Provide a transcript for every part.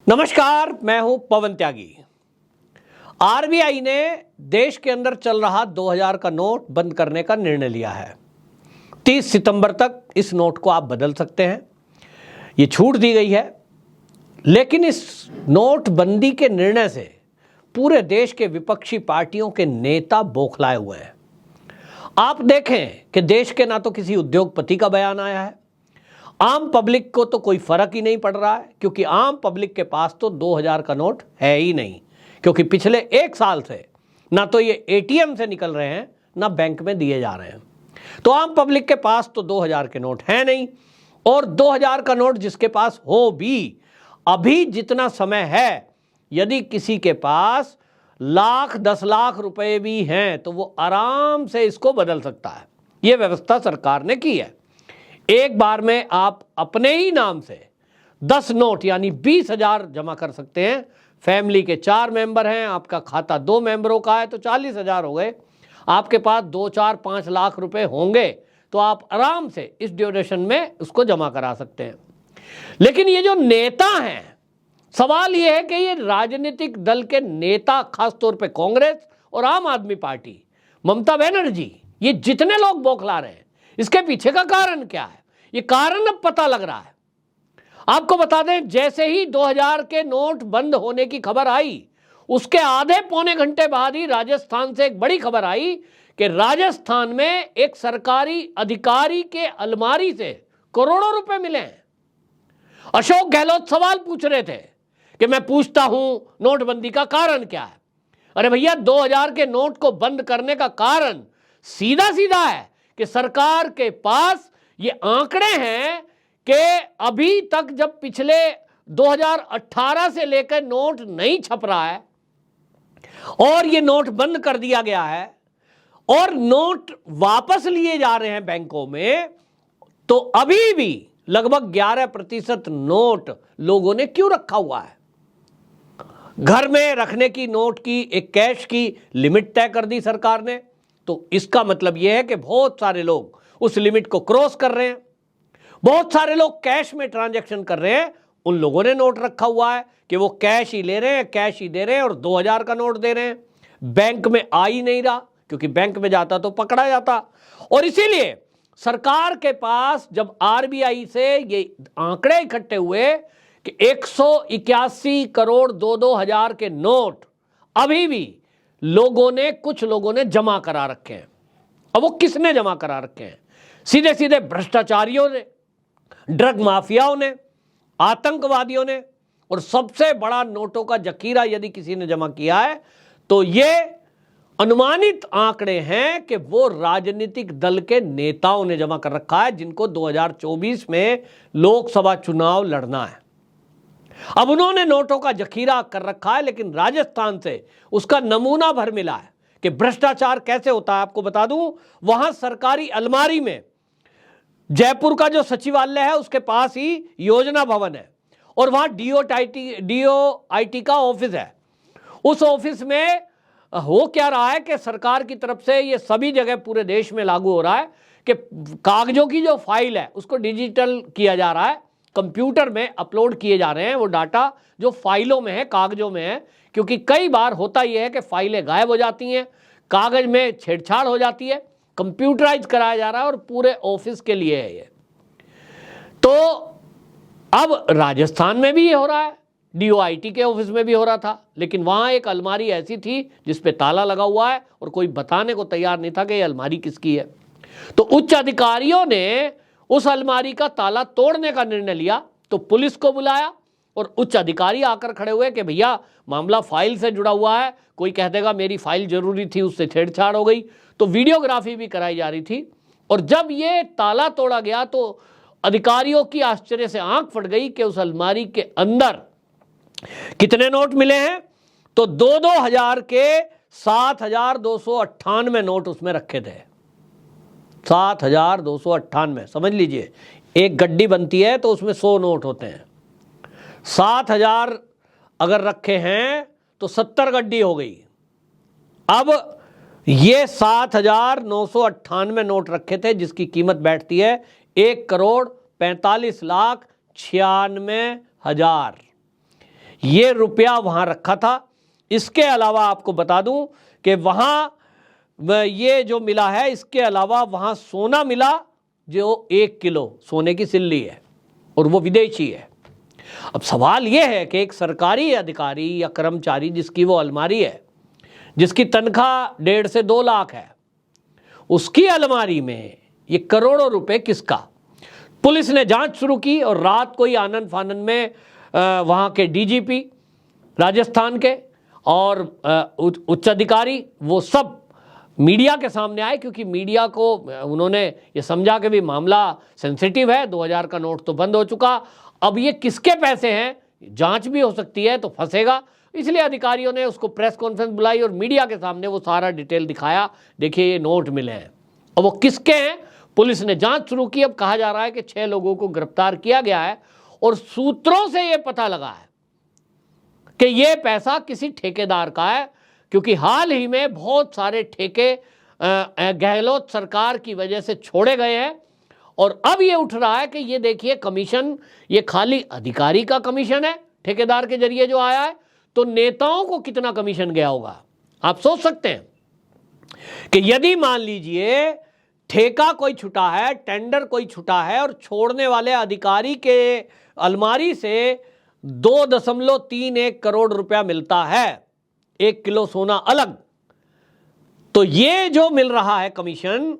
नमस्कार, मैं हूं पवन त्यागी। आरबीआई ने देश के अंदर चल रहा 2000 का नोट बंद करने का निर्णय लिया है। 30 सितंबर तक इस नोट को आप बदल सकते हैं, ये छूट दी गई है। लेकिन इस नोट बंदी के निर्णय से पूरे देश के विपक्षी पार्टियों के नेता बौखलाए हुए हैं। आप देखें कि देश के ना तो किसी उद्योगपति का बयान आया है, आम पब्लिक को तो कोई फर्क ही नहीं पड़ रहा है, क्योंकि आम पब्लिक के पास तो 2000 का नोट है ही नहीं। क्योंकि पिछले एक साल से ना तो ये एटीएम से निकल रहे हैं, ना बैंक में दिए जा रहे हैं। तो आम पब्लिक के पास तो 2000 के नोट हैं नहीं। और 2000 का नोट जिसके पास हो भी, अभी जितना समय है, यदि किसी के पास लाख 10 लाख रुपए भी हैं तो वो आराम से इसको बदल सकता है। ये व्यवस्था सरकार ने की है। एक बार में आप अपने ही नाम से 10 नोट यानी 20,000 जमा कर सकते हैं। फैमिली के 4 मेंबर हैं, आपका खाता 2 मेंबरों का है तो 40,000 हो गए। आपके पास 2, 4, 5 लाख रुपए होंगे तो आप आराम से इस ड्यूरेशन में उसको जमा करा सकते हैं। लेकिन ये जो नेता हैं, सवाल ये है कि ये राजनीतिक दल के नेता, खासतौर पे कांग्रेस और आम आदमी पार्टी, ममता बनर्जी, ये जितने लोग बौखला रहे हैं, इसके पीछे का कारण क्या है? ये कारण अब पता लग रहा है। आपको बता दें, जैसे ही 2000 के नोट बंद होने की खबर आई, उसके आधे पौने घंटे बाद ही राजस्थान से एक बड़ी खबर आई कि राजस्थान में एक सरकारी अधिकारी के अलमारी से करोड़ों रुपए मिले हैं। अशोक गहलोत सवाल पूछ रहे थे कि मैं पूछता हूं नोटबंदी का कारण क्या है। अरे भैया, 2000 के नोट को बंद करने का कारण सीधा सीधा है कि सरकार के पास ये आंकड़े हैं कि अभी तक जब पिछले 2018 से लेकर नोट नहीं छप रहा है और ये नोट बंद कर दिया गया है और नोट वापस लिए जा रहे हैं बैंकों में, तो अभी भी लगभग 11% नोट लोगों ने क्यों रखा हुआ है। घर में रखने की नोट की एक कैश की लिमिट तय कर दी सरकार ने, तो इसका मतलब यह है कि बहुत सारे लोग उस लिमिट को क्रॉस कर रहे हैं। बहुत सारे लोग कैश में ट्रांजैक्शन कर रहे हैं। उन लोगों ने नोट रखा हुआ है कि वो कैश ही ले रहे हैं, कैश ही दे रहे हैं और 2000 का नोट दे रहे हैं। बैंक में आ ही नहीं रहा, क्योंकि बैंक में जाता तो पकड़ा जाता। और इसीलिए सरकार के पास जब आरबीआई से ये आंकड़े इकट्ठे हुए कि 181 करोड़ 2-2 हजार के नोट अभी भी कुछ लोगों ने जमा करा रखे हैं। अब वो किसने जमा करा रखे हैं? सीधे सीधे भ्रष्टाचारियों ने, ड्रग माफियाओं ने, आतंकवादियों ने। और सबसे बड़ा नोटों का जखीरा यदि किसी ने जमा किया है तो ये अनुमानित आंकड़े हैं कि वो राजनीतिक दल के नेताओं ने जमा कर रखा है, जिनको 2024 में लोकसभा चुनाव लड़ना है। अब उन्होंने नोटों का जखीरा कर रखा है, लेकिन राजस्थान से उसका नमूना भर मिला है कि भ्रष्टाचार कैसे होता है। आपको बता दूं, वहां सरकारी अलमारी में जयपुर का जो सचिवालय है उसके पास ही योजना भवन है और वहां डीओआईटी का ऑफिस है। उस ऑफिस में हो क्या रहा है कि सरकार की तरफ से ये सभी जगह पूरे देश में लागू हो रहा है कि कागजों की जो फाइल है उसको डिजिटल किया जा रहा है, कंप्यूटर में अपलोड किए जा रहे हैं वो डाटा जो फाइलों में है, कागजों में है। क्योंकि कई बार होता यह है कि फाइलें गायब हो जाती हैं, कागज में छेड़छाड़ हो जाती है, कंप्यूटराइज कराया जा रहा है और पूरे ऑफिस के लिए है ये। तो अब राजस्थान में भी ये हो रहा है, डीओआईटी के ऑफिस में भी हो रहा था, लेकिन वहां एक अलमारी ऐसी थी जिसपे ताला लगा हुआ है और कोई बताने को तैयार नहीं था कि ये अलमारी किसकी है। तो उच्च अधिकारियों ने उस अलमारी का ताला तोड़ने का निर्णय लिया, तो पुलिस को बुलाया और उच्च अधिकारी आकर खड़े हुए कि भैया मामला फाइल से जुड़ा हुआ है, कोई कह देगा मेरी फाइल जरूरी थी, उससे छेड़छाड़ हो गई। तो वीडियोग्राफी भी कराई जा रही थी। और जब ये ताला तोड़ा गया तो अधिकारियों की आश्चर्य से आंख फट गई कि उस अलमारी के अंदर कितने नोट मिले हैं, तो 2-2 हजार के 7,298 नोट उसमें रखे थे। 7,298, समझ लीजिए एक गड्डी बनती है तो उसमें 100 नोट होते हैं। 7,000 अगर रखे हैं तो 70 गड्डी हो गई। अब ये 7,998 नोट रखे थे, जिसकी कीमत बैठती है 1,45,96,000। ये रुपया वहां रखा था। इसके अलावा आपको बता दूं कि वहां ये जो मिला है, इसके अलावा वहां सोना मिला जो 1 किलो सोने की सिल्ली है और वो विदेशी है। अब सवाल यह है कि एक सरकारी अधिकारी या कर्मचारी जिसकी वो अलमारी है, जिसकी तनख्वाह 1.5 से 2 लाख है, उसकी अलमारी में ये करोड़ों रुपए किसका? पुलिस ने जांच शुरू की और रात को ही आनंद फानंद में वहां के डीजीपी राजस्थान के और उच्च अधिकारी वो सब मीडिया के सामने आए, क्योंकि मीडिया को उन्होंने ये समझा कि भी मामला सेंसिटिव है, 2000 का नोट तो बंद हो चुका, अब ये किसके पैसे हैं, जांच भी हो सकती है तो फंसेगा। इसलिए अधिकारियों ने उसको प्रेस कॉन्फ्रेंस बुलाई और मीडिया के सामने वो सारा डिटेल दिखाया, देखिए ये नोट मिले हैं और वो किसके हैं। पुलिस ने जांच शुरू की। अब कहा जा रहा है कि 6 लोगों को गिरफ्तार किया गया है और सूत्रों से ये पता लगा है कि ये पैसा किसी ठेकेदार का है, क्योंकि हाल ही में बहुत सारे ठेके गहलोत सरकार की वजह से छोड़े गए हैं और अब ये उठ रहा है कि ये देखिए कमीशन, ये खाली अधिकारी का कमीशन है ठेकेदार के जरिए जो आया है, तो नेताओं को कितना कमीशन गया होगा। आप सोच सकते हैं कि यदि मान लीजिए ठेका कोई छुटा है, टेंडर कोई छुटा है और छोड़ने वाले अधिकारी के अलमारी से 2.31 करोड़ रुपया मिलता है, 1 किलो सोना अलग, तो ये जो मिल रहा है कमीशन,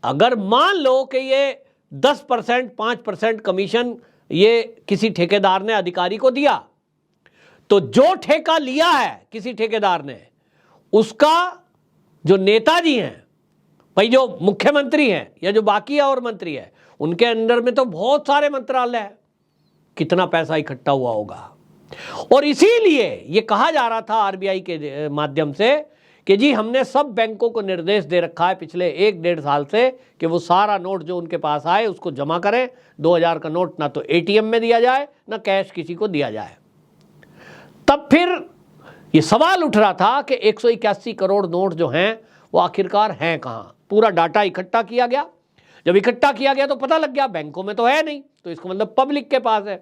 अगर मान लो कि ये 10%, 5% कमीशन ये किसी ठेकेदार ने अधिकारी को दिया, तो जो ठेका लिया है किसी ठेकेदार ने, उसका जो नेताजी हैं भाई, जो मुख्यमंत्री हैं या जो बाकी और मंत्री है, उनके अंदर में तो बहुत सारे मंत्रालय है, कितना पैसा इकट्ठा हुआ होगा। और इसीलिए ये कहा जा रहा था आरबीआई के माध्यम से कि जी हमने सब बैंकों को निर्देश दे रखा है पिछले 1-1.5 साल से कि वो सारा नोट जो उनके पास आए उसको जमा करें। 2000 का नोट ना तो एटीएम में दिया जाए ना कैश किसी को दिया जाए। तब फिर ये सवाल उठ रहा था कि 181 करोड़ नोट जो हैं वो आखिरकार हैं कहाँ। पूरा डाटा इकट्ठा किया गया। जब इकट्ठा किया गया तो पता लग गया बैंकों में तो है नहीं, तो इसका मतलब पब्लिक के पास है।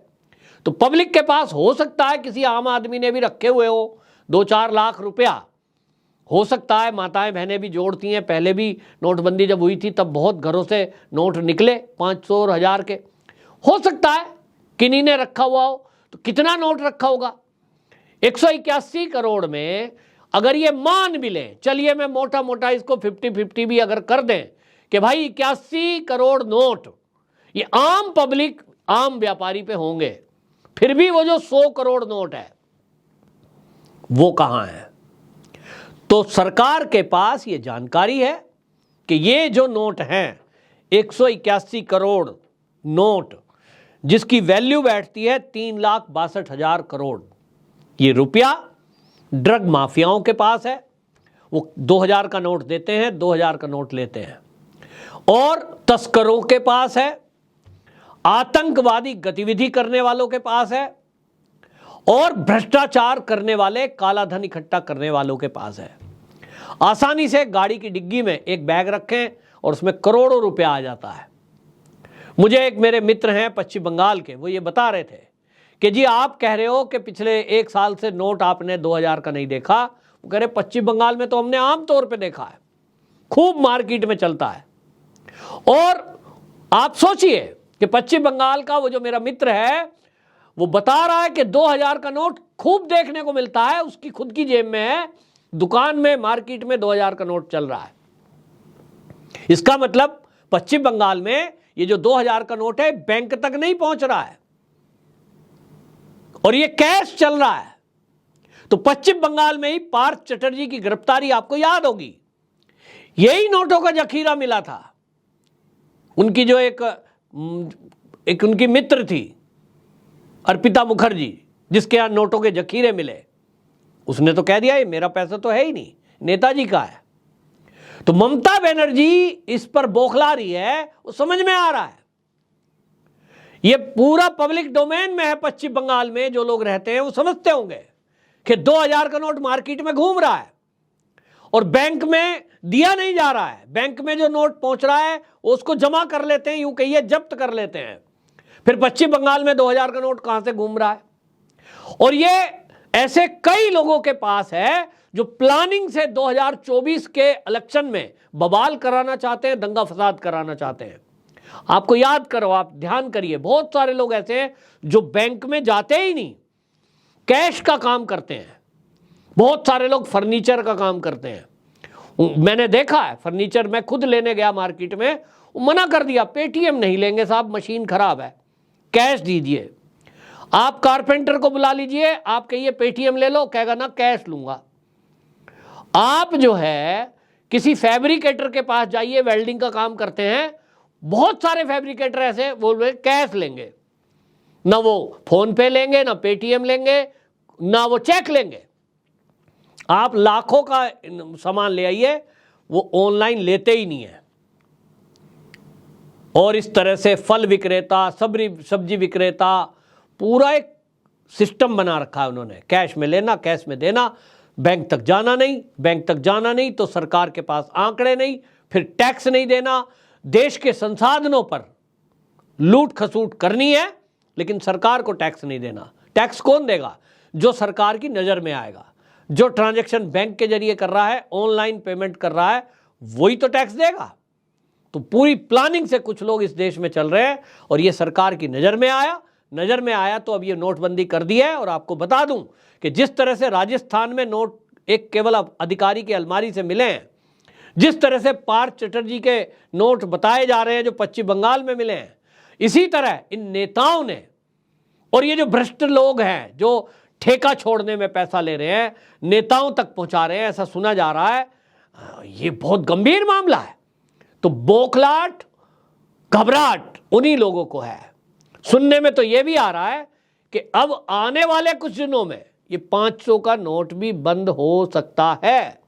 तो पब्लिक के पास हो सकता है किसी आम आदमी ने भी रखे हुए हो 2-4 लाख रुपया, हो सकता है माताएं बहनें भी जोड़ती हैं। पहले भी नोटबंदी जब हुई थी तब बहुत घरों से नोट निकले 500 और 1000 के, हो सकता है किन्हीं ने रखा हुआ हो। तो कितना नोट रखा होगा? 181 करोड़ में अगर ये मान भी लें, चलिए मैं मोटा मोटा इसको 50-50 भी अगर कर दें कि भाई 81 करोड़ नोट ये आम पब्लिक, आम व्यापारी पे होंगे, फिर भी वो जो 100 करोड़ नोट है वो कहां है? तो सरकार के पास ये जानकारी है कि ये जो नोट हैं 181 करोड़ नोट, जिसकी वैल्यू बैठती है 3,62,000 करोड़, ये रुपया ड्रग माफियाओं के पास है। वो 2000 का नोट देते हैं, 2000 का नोट लेते हैं। और तस्करों के पास है, आतंकवादी गतिविधि करने वालों के पास है और भ्रष्टाचार करने वाले, काला धन इकट्ठा करने वालों के पास है। आसानी से गाड़ी की डिग्गी में एक बैग रखें और उसमें करोड़ों रुपया आ जाता है। मुझे एक मेरे मित्र हैं पश्चिम बंगाल के, वो ये बता रहे थे कि जी आप कह रहे हो कि पिछले 1 साल से नोट आपने 2000 का नहीं देखा। वो कह रहे पश्चिम बंगाल में तो हमने आम तौर पे देखा है, खूब मार्केट में चलता है। और आप सोचिए कि पश्चिम बंगाल का वो जो मेरा मित्र है वो बता रहा है कि 2000 का नोट खूब देखने को मिलता है, उसकी खुद की जेब में है, दुकान में मार्केट में 2000 का नोट चल रहा है। इसका मतलब पश्चिम बंगाल में ये जो 2000 का नोट है बैंक तक नहीं पहुंच रहा है और ये कैश चल रहा है। तो पश्चिम बंगाल में ही पार्थ चटर्जी की गिरफ्तारी आपको याद होगी, यही नोटों का जखीरा मिला था। उनकी जो एक उनकी मित्र थी अर्पिता मुखर्जी, जिसके यहां नोटों के जखीरे मिले, उसने तो कह दिया ये मेरा पैसा तो है ही नहीं, नेताजी का है। तो ममता बनर्जी इस पर बौखला रही है, वो समझ में आ रहा है। ये पूरा पब्लिक डोमेन में है। पश्चिम बंगाल में जो लोग रहते हैं वो समझते होंगे कि 2000 का नोट मार्केट में घूम रहा है और बैंक में दिया नहीं जा रहा है। बैंक में जो नोट पहुंच रहा है उसको जमा कर लेते हैं, यूं कहिए जब्त कर लेते हैं। फिर पश्चिम बंगाल में 2000 का नोट कहां से घूम रहा है? और ये ऐसे कई लोगों के पास है जो प्लानिंग से 2024 के इलेक्शन में बवाल कराना चाहते हैं, दंगा फसाद कराना चाहते हैं। आपको याद करो, आप ध्यान करिए, बहुत सारे लोग ऐसे हैं जो बैंक में जाते ही नहीं, कैश का काम करते हैं। बहुत सारे लोग फर्नीचर का काम करते हैं। मैंने देखा है, फर्नीचर मैं खुद लेने गया मार्केट में, मना कर दिया, पेटीएम नहीं लेंगे साहब, मशीन खराब है, कैश दीजिए। आप कारपेंटर को बुला लीजिए, आप कहिए पेटीएम ले लो, कहेगा ना कैश लूंगा। आप जो है किसी फैब्रिकेटर के पास जाइए, वेल्डिंग का काम करते हैं, बहुत सारे फैब्रिकेटर ऐसे बोल रहे कैश लेंगे, ना वो फोन पे लेंगे, ना पेटीएम लेंगे, ना वो चेक लेंगे। आप लाखों का सामान ले आइए, वो ऑनलाइन लेते ही नहीं है। और इस तरह से फल विक्रेता, सब्जी विक्रेता, पूरा एक सिस्टम बना रखा है उन्होंने, कैश में लेना, कैश में देना, बैंक तक जाना नहीं, बैंक तक जाना नहीं तो सरकार के पास आंकड़े नहीं, फिर टैक्स नहीं देना, देश के संसाधनों पर लूट खसूट करनी है, लेकिन सरकार को टैक्स नहीं देना। टैक्स कौन देगा? जो सरकार की नजर में आएगा, जो ट्रांजैक्शन बैंक के जरिए कर रहा है, ऑनलाइन पेमेंट कर रहा है, वही तो टैक्स देगा। तो पूरी प्लानिंग से कुछ लोग इस देश में चल रहे हैं और ये सरकार की नजर में आया तो अब ये नोटबंदी कर दी है। और आपको बता दूं कि जिस तरह से राजस्थान में नोट एक केवल अधिकारी की अलमारी से मिले हैं, जिस तरह से पार्थ चटर्जी के नोट बताए जा रहे हैं जो पश्चिम बंगाल में मिले हैं, इसी तरह इन नेताओं ने, और ये जो भ्रष्ट लोग हैं जो ठेका छोड़ने में पैसा ले रहे हैं, नेताओं तक पहुंचा रहे हैं, ऐसा सुना जा रहा है, ये बहुत गंभीर मामला है। तो बौखलाहट, घबराहट उन्हीं लोगों को है। सुनने में तो यह भी आ रहा है कि अब आने वाले कुछ दिनों में ये 500 का नोट भी बंद हो सकता है,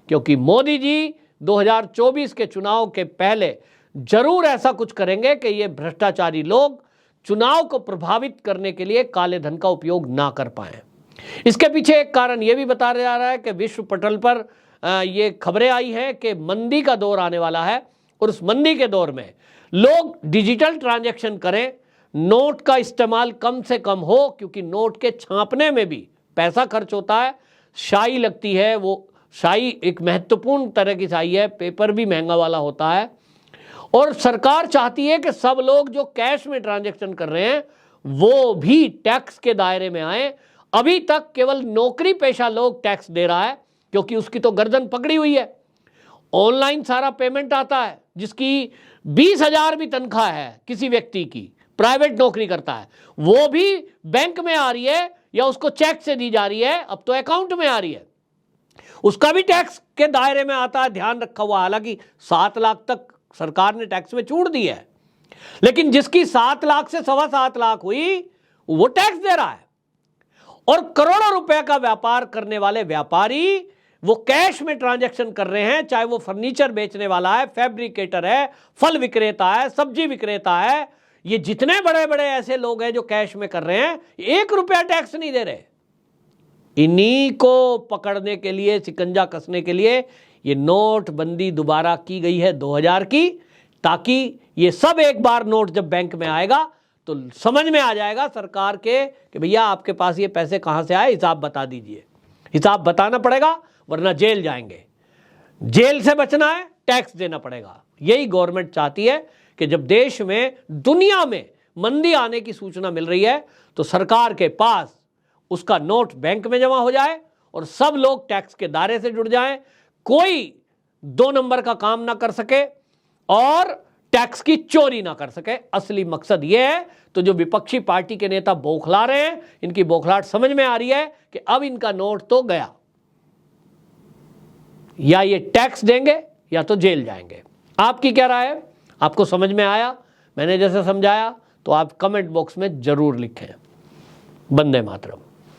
क्योंकि मोदी जी 2024 के चुनाव के पहले जरूर ऐसा कुछ करेंगे कि ये भ्रष्टाचारी लोग चुनाव को प्रभावित करने के लिए काले धन का उपयोग ना कर पाए। इसके पीछे एक कारण यह भी बताया जा रहा है कि विश्व पटल पर ये खबरें आई है कि मंदी का दौर आने वाला है और उस मंदी के दौर में लोग डिजिटल ट्रांजैक्शन करें, नोट का इस्तेमाल कम से कम हो, क्योंकि नोट के छापने में भी पैसा खर्च होता है, स्याही लगती है, वो स्याही एक महत्वपूर्ण तरह की स्याही है, पेपर भी महंगा वाला होता है। और सरकार चाहती है कि सब लोग जो कैश में ट्रांजैक्शन कर रहे हैं वो भी टैक्स के दायरे में आए। अभी तक केवल नौकरी पेशा लोग टैक्स दे रहा है, क्योंकि उसकी तो गर्दन पकड़ी हुई है। ऑनलाइन सारा पेमेंट आता है, जिसकी 20,000 भी तनख्वाह है किसी व्यक्ति की, प्राइवेट नौकरी करता है, वो भी बैंक में आ रही है या उसको चेक से दी जा रही है, अब तो अकाउंट में आ रही है, उसका भी टैक्स के दायरे में आता है, ध्यान रखा हुआ। हालांकि 7 लाख तक सरकार ने टैक्स में छूट दी है, लेकिन जिसकी 7 लाख से 7.25 लाख हुई वो टैक्स दे रहा है। और करोड़ों रुपए का व्यापार करने वाले व्यापारी वो कैश में ट्रांजैक्शन कर रहे हैं, चाहे वो फर्नीचर बेचने वाला है, फैब्रिकेटर है, फल विक्रेता है, सब्जी विक्रेता है, ये जितने बड़े बड़े ऐसे लोग हैं जो कैश में कर रहे हैं, 1 रुपया टैक्स नहीं दे रहे। इन्हीं को पकड़ने के लिए, शिकंजा कसने के लिए ये नोटबंदी दोबारा की गई है 2000 की, ताकि ये सब एक बार नोट जब बैंक में आएगा तो समझ में आ जाएगा सरकार के कि भैया आपके पास ये पैसे कहां से आए, हिसाब बता दीजिए। हिसाब बताना पड़ेगा वरना जेल जाएंगे। जेल से बचना है, टैक्स देना पड़ेगा। यही गवर्नमेंट चाहती है कि जब देश में, दुनिया में मंदी आने की सूचना मिल रही है तो सरकार के पास उसका नोट बैंक में जमा हो जाए और सब लोग टैक्स के दायरे से जुड़ जाएं, कोई 2 नंबर का काम ना कर सके और टैक्स की चोरी ना कर सके। असली मकसद यह है। तो जो विपक्षी पार्टी के नेता बौखला रहे हैं, इनकी बौखलाहट समझ में आ रही है कि अब इनका नोट तो गया, या ये टैक्स देंगे या तो जेल जाएंगे। आपकी क्या राय है? आपको समझ में आया मैंने जैसे समझाया? तो आप कमेंट बॉक्स में जरूर लिखें। वंदे मातरम।